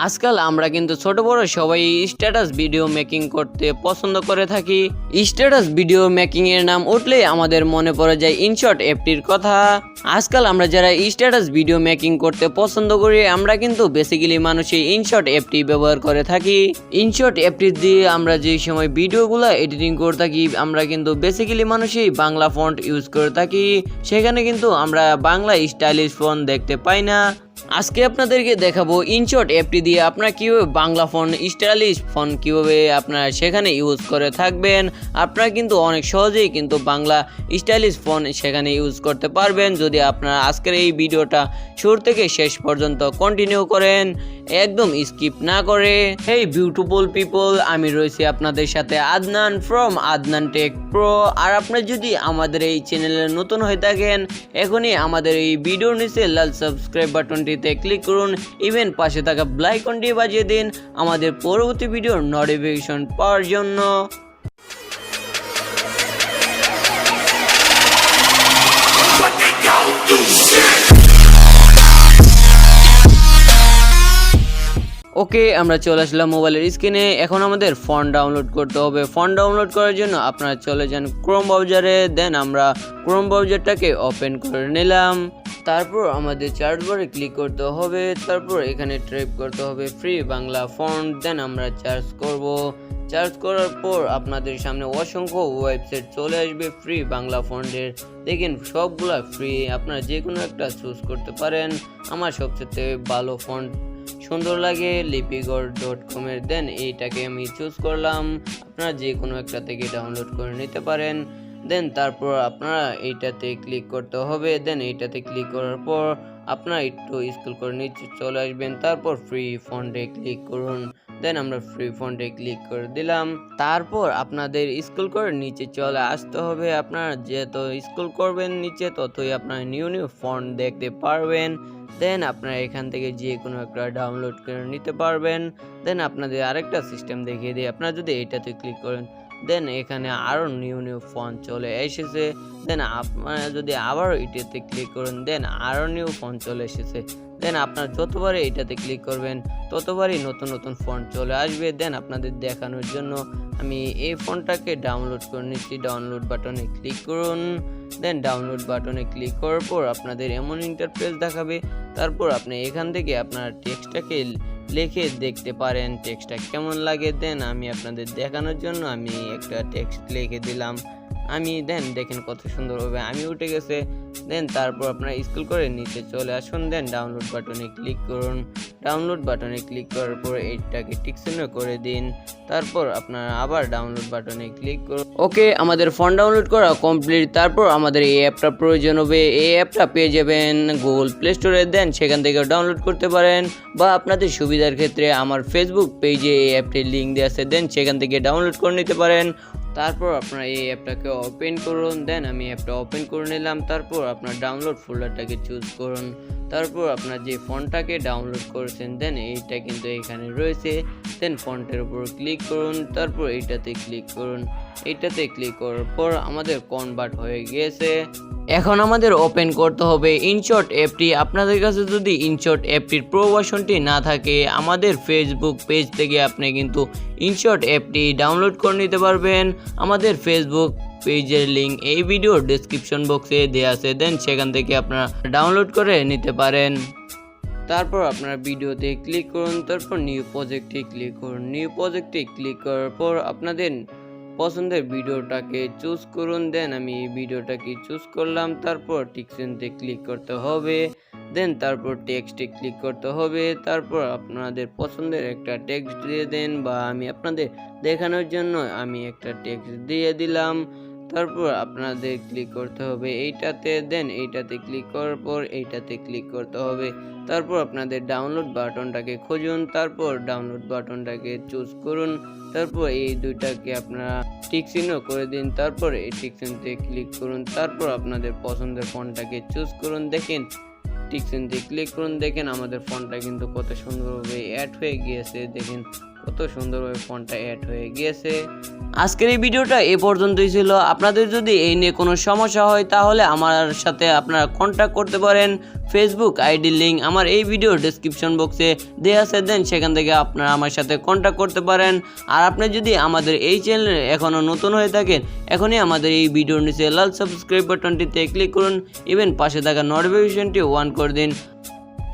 আজকাল আমরা কিন্তু ছোট বড় সবাই স্ট্যাটাস ভিডিও মেকিং করতে পছন্দ করে থাকি। স্ট্যাটাস ভিডিও মেকিং এর নাম উঠলে আমাদের মনে পড়ে যায় ইনশট অ্যাপটির কথা। আজকাল আমরা যারা স্ট্যাটাস ভিডিও মেকিং করতে পছন্দ করি আমরা কিন্তু বেসিক্যালি মানুষই ইনশট অ্যাপটি ব্যবহার করে থাকি। ইনশট অ্যাপটি দিয়ে আমরা যে সময় ভিডিওগুলো এডিটিং করে থাকি আমরা কিন্তু বেসিক্যালি মানুষই বাংলা ফন্ট ইউজ করে থাকি, সেখানে কিন্তু আমরা বাংলা স্টাইলিশ ফন্ট দেখতে পাই না। আজকে আপনাদেরকে দেখাবো ইনশট অ্যাপটি দিয়ে আপনারা কীভাবে বাংলা ফন্ট স্টাইলিশ ফন্ট কীভাবে আপনারা সেখানে ইউজ করে থাকবেন। আপনারা কিন্তু অনেক সহজেই কিন্তু বাংলা স্টাইলিশ ফন্ট সেখানে ইউজ করতে পারবেন যদি আপনারা আজকের এই ভিডিওটা শুরু থেকে শেষ পর্যন্ত কন্টিনিউ করেন, একদম স্কিপ না করে। হেই বিউটিফুল পিপল, আমি রয়েছি আপনাদের সাথে Adnan from Adnan tech pro. আর আপনারা যদি আমাদের এই চ্যানেলে নতুন হয়ে থাকেন এখনই আমাদের এই ভিডিওর নিচে লাল সাবস্ক্রাইব বাটনটিতে ক্লিক করুন, ইভেন পাশে থাকা বেল আইকনটি বাজিয়ে দিন আমাদের পরবর্তী ভিডিওর নোটিফিকেশন পাওয়ার জন্য। ওকে, আমরা চলে আসলাম মোবাইলের স্ক্রিনে। এখন আমাদের ফন্ট ডাউনলোড করতে হবে। ফন্ট ডাউনলোড করার জন্য আপনারা চলে যান ক্রোম ব্রাউজারে, দেন আমরা ক্রোম ব্রাউজারটাকে ওপেন করে নিলাম। তারপর আমাদের সার্চ বারে ক্লিক করতে হবে, তারপর এখানে টাইপ করতে হবে ফ্রি বাংলা ফন্ট, দেন আমরা সার্চ করব। সার্চ করার পর আপনাদের সামনে অসংখ্য ওয়েবসাইট চলে আসবে ফ্রি বাংলা ফন্টের। দেখেন সবগুলা ফ্রি, আপনারা যে কোনো একটা চুজ করতে পারেন। আমার সবচেয়ে ভালো ফন্ট সুন্দর লাগে লিপিগড়.com এর, দেন এইটাকে আমি চুজ করলাম। আপনারা যে কোনো একটা থেকে ডাউনলোড করে নিতে পারেন। দেন তারপর আপনারা এইটাতে ক্লিক করতে হবে, দেন এইটাতে ক্লিক করার পর আপনারা একটু স্ক্রল করে নিচে চলে আসবেন, তারপর ফ্রি ফন্টে ক্লিক করুন। দেন আমরা ফ্রি ফন্টে ক্লিক করে দিলাম। তারপর আপনাদের স্ক্রল করে নিচে চলে আসতে হবে। আপনারা যত স্ক্রল করবেন নিচে ততই আপনারা নিউ নিউ ফন্ট দেখতে পারবেন। দেন আপনারা এখান থেকে যে কোনো একটা ডাউনলোড করে নিতে পারবেন। দেন আপনাদের আরেকটা সিস্টেম দেখিয়ে দিই, আপনারা যদি এইটাতে ক্লিক করেন দেন এখানে আরও নিউ নিউ ফন্ট চলে এসেছে। দেন আপনারা যদি আবারও এটাতে ক্লিক করেন দেন আরও নিউ ফন্ট চলে এসেছে। দেন আপনার যতবারই এটাতে ক্লিক করবেন ততবারই নতুন নতুন ফন্ট চলে আসবে। দেন আপনাদের দেখানোর জন্য আমি এই ফন্টটাকে ডাউনলোড করে নিচ্ছি। ডাউনলোড বাটনে ক্লিক করুন, দেন ডাউনলোড বাটনে ক্লিক করার পর আপনাদের এমন ইন্টারফেস দেখাবে। তারপর আপনি এখান থেকে আপনার টেক্সটটাকে লিখে দেখতে পারেন টেক্সটটা কেমন লাগে। দেন আমি আপনাদের দেখানোর জন্য আমি একটা টেক্সট লিখে দিলাম। দেন দেখেন কত সুন্দরভাবে আমি উঠে গেছে। দেন তারপর আপনারা স্ক্রল করে নিচে চলে আসুন, দেন ডাউনলোড বাটনে ক্লিক করুন। ডাউনলোড বাটনে ক্লিক করার পর এইটাকে টিকচিহ্ন করে দিন। তারপর আপনারা আবার ডাউনলোড বাটনে ক্লিক করুন। ওকে, আমাদের ফন্ট ডাউনলোড করা কমপ্লিট। তারপর আমাদের এই অ্যাপটা প্রয়োজন হবে। এই অ্যাপটা পেয়ে যাবেন গুগল প্লে স্টোরে, দেন সেখান থেকে ডাউনলোড করতে পারেন, বা আপনাদের সুবিধার ক্ষেত্রে আমার ফেসবুক পেজে এই অ্যাপটির লিঙ্ক দেওয়া আছে, দেন সেখান থেকে ডাউনলোড করে নিতে পারেন। তারপর আপনারা এই অ্যাপটাকে ওপেন করুন, দেন আমি অ্যাপটা ওপেন করে নিলাম। তারপর আপনার ডাউনলোড ফোল্ডারটাকে চুজ করুন। তারপর আপনার যে ফন্টটাকে ডাউনলোড করেছেন দেন এইটা কিন্তু এখানে রয়েছে। দেন ফন্টের উপর ক্লিক করুন, তারপর এইটাতে ক্লিক করুন। এইটাতে ক্লিক করার পর আমাদের কনভার্ট হয়ে গিয়েছে। এখন আমাদের ওপেন করতে হবে ইনশট অ্যাপটি। আপনাদের কাছে যদি ইনশট অ্যাপটির প্রো ভার্সনটি না থাকে আমাদের ফেসবুক পেজ থেকে আপনি কিন্তু ইনশট অ্যাপটি ডাউনলোড করে নিতে পারবেন। আমাদের ফেসবুক পেজের লিঙ্ক এই ভিডিওর ডেসক্রিপশন বক্সে দেওয়া আছে, দেন সেখান থেকে আপনারা ডাউনলোড করে নিতে পারেন। তারপর আপনার ভিডিওতে ক্লিক করুন, তারপর নিউ প্রজেক্টে ক্লিক করুন। নিউ প্রজেক্টে ক্লিক করার পর আপনাদের পছন্দের ভিডিওটাকে চুজ করুন। দেন আমি এই ভিডিওটাকে চুজ করলাম। তারপর টিকচিহ্নতে ক্লিক করতে হবে, দেন তারপর টেক্সটে ক্লিক করতে হবে। তারপর আপনাদের পছন্দের একটা টেক্সট দিয়ে দেন, বা আমি আপনাদের দেখানোর জন্য আমি একটা টেক্সট দিয়ে দিলাম। তারপর আপনাদের ক্লিক করতে হবে এইটাতে, দেন এইটাতে ক্লিক করার পর এইটাতে ক্লিক করতে হবে। তারপর আপনাদের ডাউনলোড বাটনটাকে খুঁজুন, তারপর ডাউনলোড বাটনটাকে চুজ করুন। তারপর এই দুইটাকে আপনারা টিক চিহ্ন করে দিন, তারপর এই টিক চিহ্নতে ক্লিক করুন। তারপর আপনাদের পছন্দের ফন্টটাকে চুজ করুন। দেখেন টিক চিহ্নতে ক্লিক করুন, দেখেন আমাদের ফন্টটা কিন্তু কত সুন্দরভাবে অ্যাড হয়ে গিয়েছে। দেখেন কত সুন্দরভাবে ফন্টটা অ্যাড হয়ে গিয়েছে। আজকের এই ভিডিওটা এ পর্যন্তই ছিল। আপনাদের যদি এই নিয়ে কোনো সমস্যা হয় তাহলে আমার সাথে আপনারা কন্ট্যাক্ট করতে পারেন। ফেসবুক আইডির লিঙ্ক আমার এই ভিডিওর ডেসক্রিপশন বক্সে দেওয়া আছে, দেন সেখান থেকে আপনারা আমার সাথে কন্ট্যাক্ট করতে পারেন। আর আপনি যদি আমাদের এই চ্যানেলে এখনও নতুন হয়ে থাকেন, এখনই আমাদের এই ভিডিওর নিচে লাল সাবস্ক্রাইব বাটনটিতে ক্লিক করুন, ইভেন পাশে থাকা নোটিফিকেশনটি অন করে দিন।